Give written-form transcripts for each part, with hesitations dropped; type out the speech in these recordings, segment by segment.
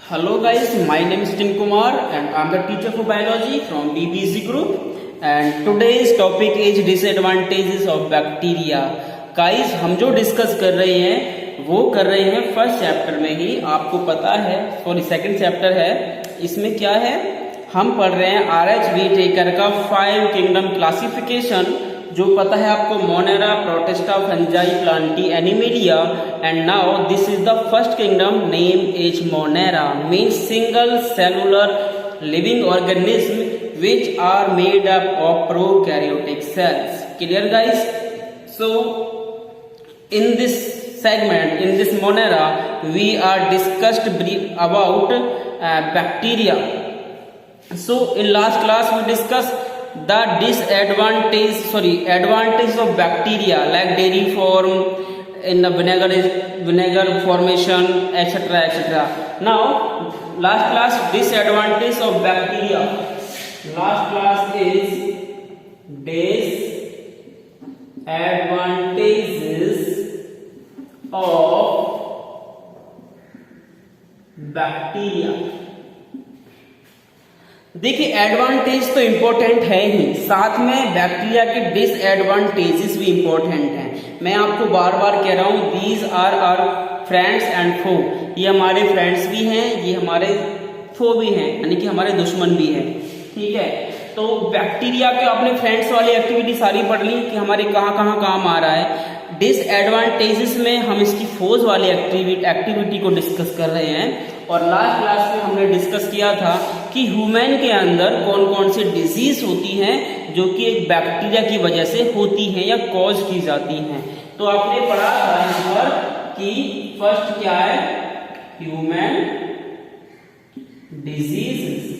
Hello guys, my name is Tim Kumar and I am the teacher for biology from BBZ group and today's topic is disadvantages of bacteria. Guys, हम जो discuss कर रहे हैं वो कर रहे हैं फर्स्ट चैप्टर में ही, आपको पता है, सॉरी सेकंड चैप्टर है। इसमें क्या है, हम पढ़ रहे हैं RH व्हीटेकर का 5 किंगडम क्लासिफिकेशन, जो पता है आपको, Monera, Protista, Fungi, Plantae, Animalia. And now this is the first kingdom, name is Monera, means single cellular living organism which are made up of prokaryotic cells. Clear guys? So in this segment, in this monera, we are discussed brief about bacteria. So in last class we discussed the advantage of bacteria, like dairy form, in the vinegar formation, etc etc. Now last class, disadvantage of bacteria. Last class is disadvantages of bacteria. देखिए, advantage तो important है ही, साथ में bacteria के disadvantages भी important हैं। मैं आपको बार बार कह रहा हूं, these are our friends and foe. ये हमारे फ्रेंड्स भी हैं, ये हमारे फो भी हैं, यानी कि हमारे दुश्मन भी हैं। ठीक है, तो बैक्टीरिया के आपने फ्रेंड्स वाली एक्टिविटी सारी पढ़ ली कि हमारे कहाँ कहाँ काम आ रहा है। डिसएडवांटेजेस में हम इसकी फोज वाली एक्टिविटी को डिस्कस कर रहे हैं। और लास्ट क्लास में हमने डिस्कस किया था कि ह्यूमन के अंदर कौन कौन सी डिजीज होती हैं जो कि एक बैक्टीरिया की वजह से होती हैं या कॉज की जाती हैं। तो आपने पढ़ा था यहाँ पर कि फर्स्ट क्या है, ह्यूमन डिजीज।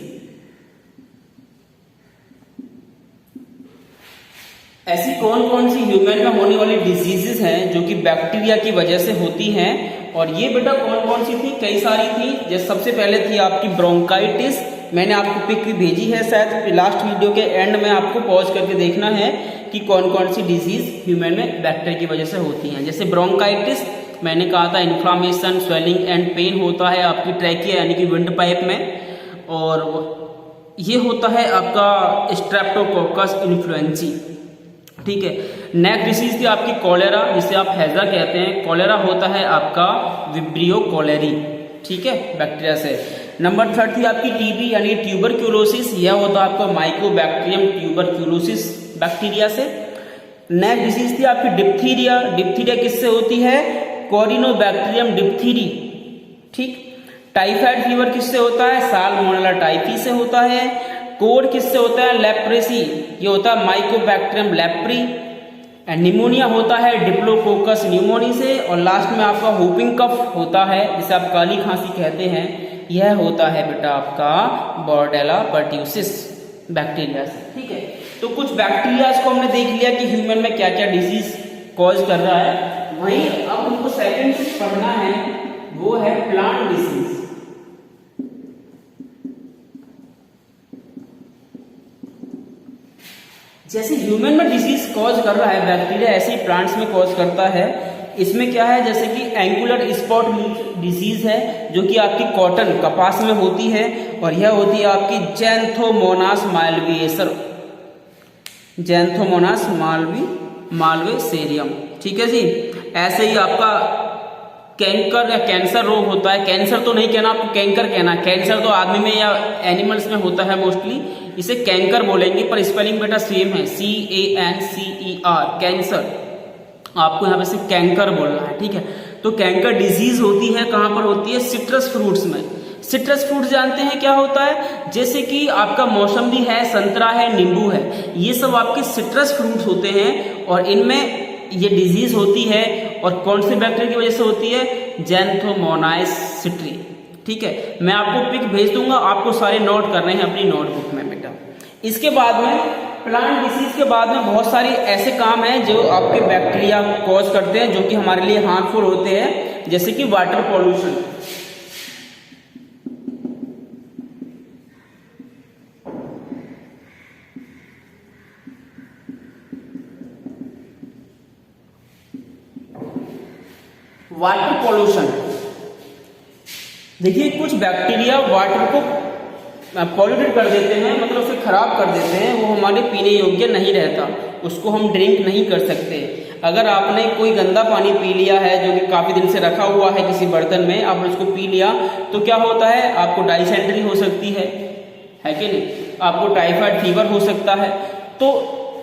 ऐसी कौन कौन सी ह्यूमन में होने वाली डिजीजेस हैं जो कि बैक्टीरिया की वजह से होती हैं। और ये बेटा कौन कौन सी थी, कई सारी थी। जैसे सबसे पहले थी आपकी ब्रोंकाइटिस, मैंने आपको पिक भी भेजी है, शायद लास्ट वीडियो के एंड में आपको पॉज करके देखना है कि कौन कौन सी डिजीज ह्यूमन में बैक्टीरिया की वजह से होती हैं। जैसे ब्रोंकाइटिस मैंने कहा था, इन्फ्लामेशन, स्वेलिंग एंड पेन होता है आपकी ट्रैकिया यानी कि विंड पाइप में। और ये होता है आपका स्ट्रेप्टोकोकस इन्फ्लुएंजी। ठीक है, नेक्स्ट डिसीज थी आपकी कॉलेरा, जिसे आप हैजा कहते हैं। कॉलेरा होता है आपका विब्रियो कॉलेरी, ठीक है, बैक्टीरिया से। नंबर 3 थी आपकी टीबी यानी ट्यूबरक्यूलोसिस, यह होता है आपका माइकोबैक्टीरियम ट्यूबरक्यूलोसिस बैक्टीरिया से। नेक्स्ट डिसीज थी आपकी डिप्थीरिया। डिप्थीरिया किससे होती है, कोरिनोबैक्टीरियम डिप्थीरी। ठीक, टाइफाइड फीवर किससे होता है, साल्मोनेला टाइफी से होता है। कोड किससे होता है, लेप्रेसी, ये होता है माइकोबैक्टीरियम लेप्री। एंड निमोनिया होता है डिप्लोकोकस न्यूमोनी से। और लास्ट में आपका होपिंग कफ होता है, जिसे आप काली खांसी कहते हैं, यह होता है बेटा आपका बोर्डेला पर्ट्यूसिस बैक्टीरिया से। ठीक है, तो कुछ बैक्टीरिया को हमने देख लिया कि ह्यूमन में क्या क्या डिजीज कॉज कर रहा है। वहीं अब हमको सेकंड पढ़ना है, वो है प्लांट डिजीज। जैसे ह्यूमन में डिजीज कॉज कर रहा है बैक्टीरिया, ऐसे ही प्लांट्स में कॉज करता है। इसमें क्या है, जैसे कि एंगुलर स्पॉट डिजीज है जो कि आपकी कॉटन कपास में होती है, और यह होती है आपकी जैंथोमोनास मालविएसर, जैंथोमोनास मालवेसेरियम। ठीक है जी। ऐसे ही आपका कैंकर या कैंसर रोग होता है। कैंसर तो नहीं कहना, आपको कैंकर कहना। कैंसर तो आदमी में या एनिमल्स में होता है मोस्टली, इसे कैंकर बोलेंगे, पर स्पेलिंग बेटा सेम है, CANCER, कैंसर। आपको यहाँ पे से कैंकर बोलना है, ठीक है। तो कैंकर डिजीज होती है, कहाँ पर होती है, सिट्रस फ्रूट्स में। सिट्रस फ्रूट जानते हैं क्या होता है, जैसे कि आपका मौसम्बी है, संतरा है, नींबू है, ये सब आपके सिट्रस फ्रूट्स होते हैं और इनमें ये डिजीज होती है। और कौन से बैक्टीरिया की वजह से होती है, जैंथोमोनास सिट्री। ठीक है, मैं आपको पिक भेज दूंगा, आपको सारे नोट करने हैं अपनी नोटबुक में बेटा। इसके बाद में प्लांट डिसीज के बाद में बहुत सारी ऐसे काम हैं जो आपके बैक्टीरिया कॉज करते हैं, जो कि हमारे लिए हार्मफुल होते हैं, जैसे कि वाटर पॉल्यूशन। वाटर पॉल्यूशन देखिए कुछ बैक्टीरिया वाटर को पॉल्यूटेड कर देते हैं, मतलब उसे खराब कर देते हैं, वो हमारे पीने योग्य नहीं रहता, उसको हम ड्रिंक नहीं कर सकते। अगर आपने कोई गंदा पानी पी लिया है जो कि काफ़ी दिन से रखा हुआ है किसी बर्तन में, आपने उसको पी लिया तो क्या होता है, आपको डाइसेंट्री हो सकती है कि नहीं, आपको टाइफाइड फीवर हो सकता है। तो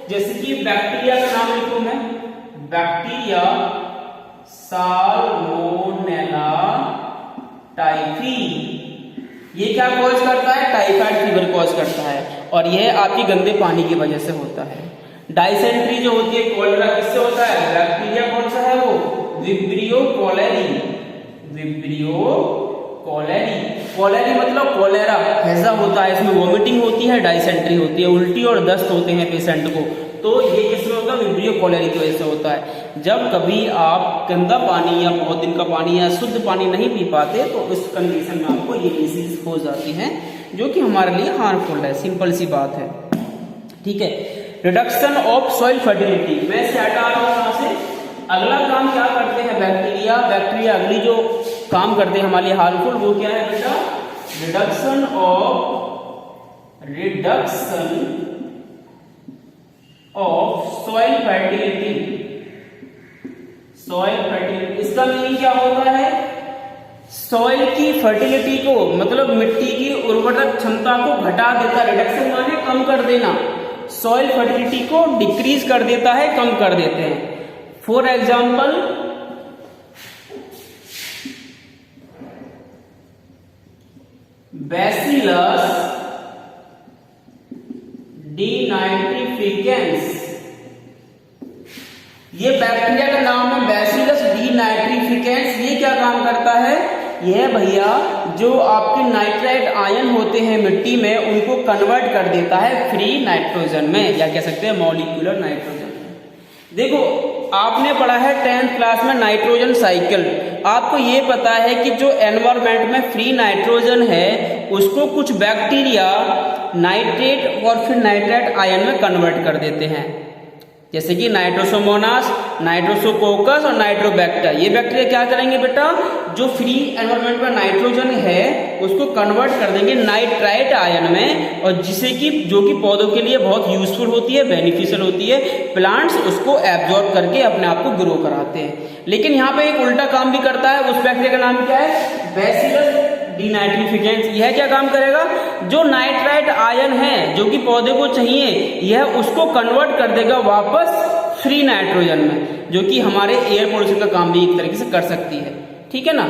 जैसे कि बैक्टीरिया का नाम लिखूं मैं, बैक्टीरिया साल्मोनेला टाइफी, ये क्या कॉज करता है, टाइफाइड फीवर कॉज करता है, और यह आपकी गंदे पानी की वजह से होता है। डाइसेंट्री जो होती है, कॉलेरा किससे होता है, बैक्टीरिया कौन सा है वो, Vibrio cholerae, Vibrio cholerae, cholerae मतलब कोलेरा, हैजा होता है, इसमें वोमिटिंग होती है, डाइसेंट्री होती है, उल्टी और दस्त होते हैं पेशेंट को, तो ये किसमें होता है, विब्रियो कोलेरी की वजह से होता है। जब कभी आप गंदा पानी या बहुत दिन का पानी या शुद्ध पानी नहीं पी पाते तो इस कंडीशन में आपको ये डिसीज हो जाती हैं, जो कि हमारे लिए हार्मफुल है, सिंपल सी बात है। ठीक है, रिडक्शन ऑफ सॉइल फर्टिलिटी, मैं से हटा रहा हूं यहां से। अगला काम क्या करते हैं बैक्टीरिया, बैक्टीरिया अगली जो काम करते हैं हमारे लिए हार्मफुल, वो क्या है बेटा, reduction of soil fertility, soil fertility, इसका मीनिंग क्या होता है, सॉइल की फर्टिलिटी को, मतलब मिट्टी की उर्वरक क्षमता को घटा देता है, रिडक्शन माने कम कर देना, सॉइल फर्टिलिटी को डिक्रीज कर देता है, कम कर देते हैं। फॉर एग्जाम्पल बैसिलस डीनाइट्रिफिकेंस, ये बैक्टीरिया का नाम है बैसिलस डीनाइट्रिफिकेंस। ये क्या काम करता है, यह भैया जो आपके नाइट्राइट आयन होते हैं मिट्टी में, उनको कन्वर्ट कर देता है फ्री नाइट्रोजन में, या कह सकते हैं मॉलिक्यूलर नाइट्रोजन। देखो आपने पढ़ा है 10th क्लास में नाइट्रोजन साइकिल, आपको ये पता है कि जो एनवायरमेंट में फ्री नाइट्रोजन है उसको कुछ बैक्टीरिया नाइट्रेट और फिर नाइट्राइट आयन में कन्वर्ट कर देते हैं, जैसे कि नाइट्रोसोमोनास, नाइट्रोसोकोकस और नाइट्रोबैक्टर। ये बैक्टीरिया क्या करेंगे बेटा, जो फ्री एनवायरमेंट में नाइट्रोजन है उसको कन्वर्ट कर देंगे नाइट्राइट आयन में, और जिसे कि जो कि पौधों के लिए बहुत यूजफुल होती है, बेनिफिशियल होती है, प्लांट्स उसको एब्जॉर्ब करके अपने आप को ग्रो कराते हैं। लेकिन यहाँ पे एक उल्टा काम भी करता है, उस बैक्टीरिया का नाम क्या है, बैसिलस डीनाइट्रिफिकेंस। यह क्या काम करेगा, जो नाइट्राइट आयन है जो कि पौधे को चाहिए, यह उसको कन्वर्ट कर देगा वापस फ्री नाइट्रोजन में, जो कि हमारे एयर पोल्यूशन का काम भी एक तरीके से कर सकती है। ठीक है ना,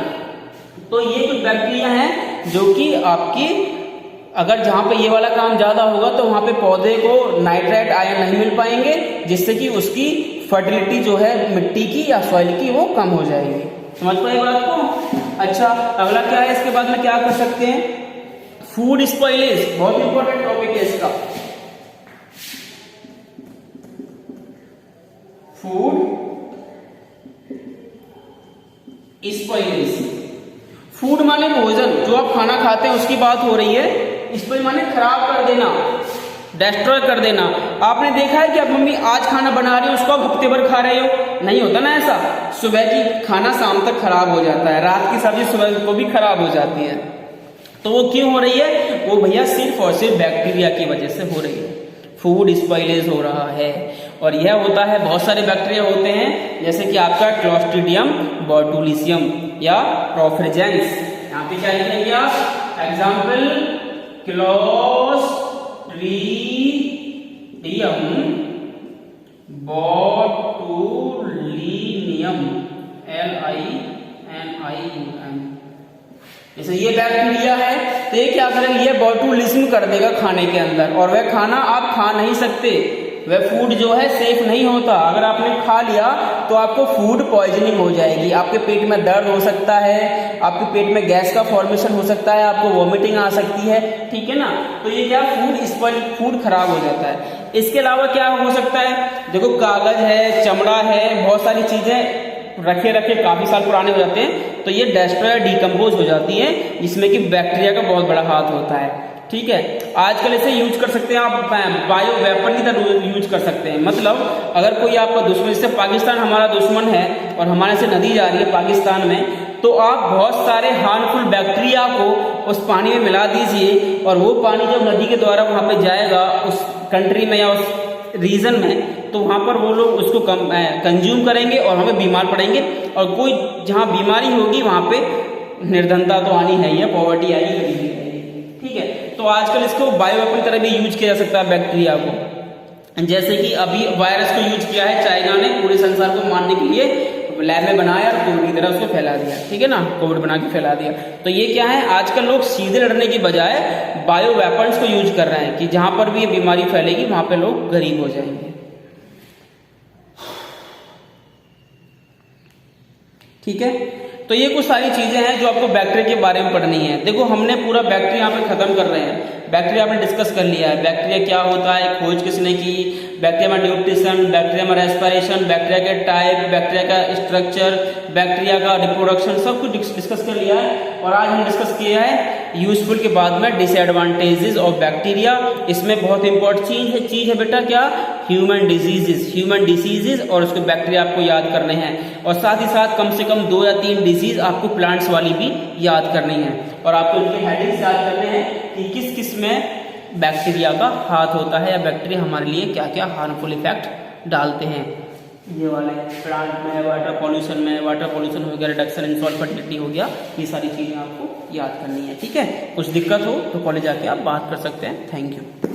तो ये कुछ बैक्टीरिया हैं जो कि आपकी, अगर जहां पे ये वाला काम ज्यादा होगा तो वहां पे पौधे को नाइट्राइट आयन नहीं मिल पाएंगे, जिससे कि उसकी फर्टिलिटी जो है मिट्टी की या सॉइल की वो कम हो जाएगी। समझ पाए बात को। अच्छा, अगला क्या है, इसके बाद में क्या कर सकते हैं, फूड स्पॉइलेज, बहुत इंपॉर्टेंट टॉपिक है इसका। फूड स्पॉइलेज, फूड माने भोजन, जो आप खाना खाते हैं उसकी बात हो रही है। स्पॉइल माने खराब कर देना, डिस्ट्रॉय कर देना। आपने देखा है कि अब मम्मी आज खाना बना रही है, उसको आप हफ्ते भर खा रहे हो, नहीं होता ना ऐसा। सुबह की खाना शाम तक खराब हो जाता है, रात की सब्जी सुबह को भी खराब हो जाती है। तो वो क्यों हो रही है, वो भैया सिर्फ और सिर्फ बैक्टीरिया की वजह से हो रही है, फूड स्पॉइलेज हो रहा है। और यह होता है, बहुत सारे बैक्टीरिया होते हैं, जैसे कि आपका क्लोस्ट्रीडियम बोटुलिशियम या प्रोफ्रेजेंस। यहाँ पे क्या लिखेंगे आप, एग्जाम्पल क्लोस्ट्रीडियम बोटुलिनियम, LINIUM। जैसे ये बैक्टीरिया है तो ये क्या करेगा, ये बोटुलिज्म कर देगा खाने के अंदर, और वह खाना आप खा नहीं सकते, वह फूड जो है सेफ नहीं होता। अगर आपने खा लिया तो आपको फूड पॉइजनिंग हो जाएगी, आपके पेट में दर्द हो सकता है, आपके पेट में गैस का फॉर्मेशन हो सकता है, आपको वॉमिटिंग आ सकती है। ठीक है ना, तो ये क्या, फूड खराब हो जाता है। इसके अलावा क्या हो सकता है, देखो कागज है, चमड़ा है, बहुत सारी चीजें रखे काफी साल पुराने हो जाते हैं, तो ये डिस्ट्रॉय डिकम्पोज हो जाती है, जिसमें कि बैक्टीरिया का बहुत बड़ा हाथ होता है। ठीक है, आजकल इसे यूज कर सकते हैं आप, बायो वेपन की तरह यूज कर सकते हैं। मतलब अगर कोई आपका दुश्मन, जैसे पाकिस्तान हमारा दुश्मन है और हमारे से नदी जा रही है पाकिस्तान में, तो आप बहुत सारे हार्मफुल बैक्टीरिया को उस पानी में मिला दीजिए और वो पानी जब नदी के द्वारा वहां पे जाएगा उस कंट्री में या उस रीजन में, तो वहां पर वो लोग उसको कंज्यूम करेंगे और वहां पे बीमार पड़ेंगे। और कोई जहां बीमारी होगी वहां पे निर्धनता तो आनी है ही है, पॉवर्टी आएगी, गरीबी आएगी। ठीक है, तो आजकल इसको बायो वेपन तरह भी यूज किया जा सकता है बैक्टीरिया को। जैसे कि अभी वायरस को यूज किया है चाइना ने पूरे संसार को मारने के लिए, लैब में बनाया और कोविड की तरह उसको फैला दिया। ठीक है ना, कोविड बना के फैला दिया। तो ये क्या है, आजकल लोग सीधे लड़ने की बजाय बायो वेपन्स को यूज कर रहे हैं कि जहां पर भी ये बीमारी फैलेगी वहां पे लोग गरीब हो जाएंगे। ठीक है, तो ये कुछ सारी चीजें हैं जो आपको बैक्टीरिया के बारे में पढ़नी है। देखो हमने पूरा बैक्टीरिया यहाँ पे खत्म कर रहे हैं। बैक्टीरिया आपने डिस्कस कर लिया है, बैक्टीरिया क्या होता है, खोज किसने की, बैक्टीरिया में न्यूट्रिशन, बैक्टीरिया में रेस्पिरेशन, बैक्टीरिया के टाइप, बैक्टीरिया का स्ट्रक्चर, बैक्टीरिया का रिप्रोडक्शन, सब कुछ डिस्कस कर लिया है। और आज हम डिस्कस किया है यूजफुल के बाद में डिसएडवांटेजेस ऑफ बैक्टीरिया। इसमें बहुत इंपॉर्टेंट चीज है बेटा क्या, ह्यूमन डिजीजेस और उसके बैक्टीरिया आपको याद करने हैं। और साथ ही साथ कम से कम 2 या 3 डिजीज आपको प्लांट्स वाली भी याद करनी है। और आपको उनके हेडिंग्स याद करने हैं कि किस किस में बैक्टीरिया का हाथ होता है या बैक्टीरिया हमारे लिए क्या क्या हार्मफुल इफेक्ट डालते हैं। ये वाले प्लांट में, वाटर पॉल्यूशन हो गया, रिडक्शन इन सॉइल फर्टिलिटी हो गया, ये सारी चीजें आपको याद करनी है। ठीक है, कुछ दिक्कत हो तो कॉलेज आके आप बात कर सकते हैं। Thank you.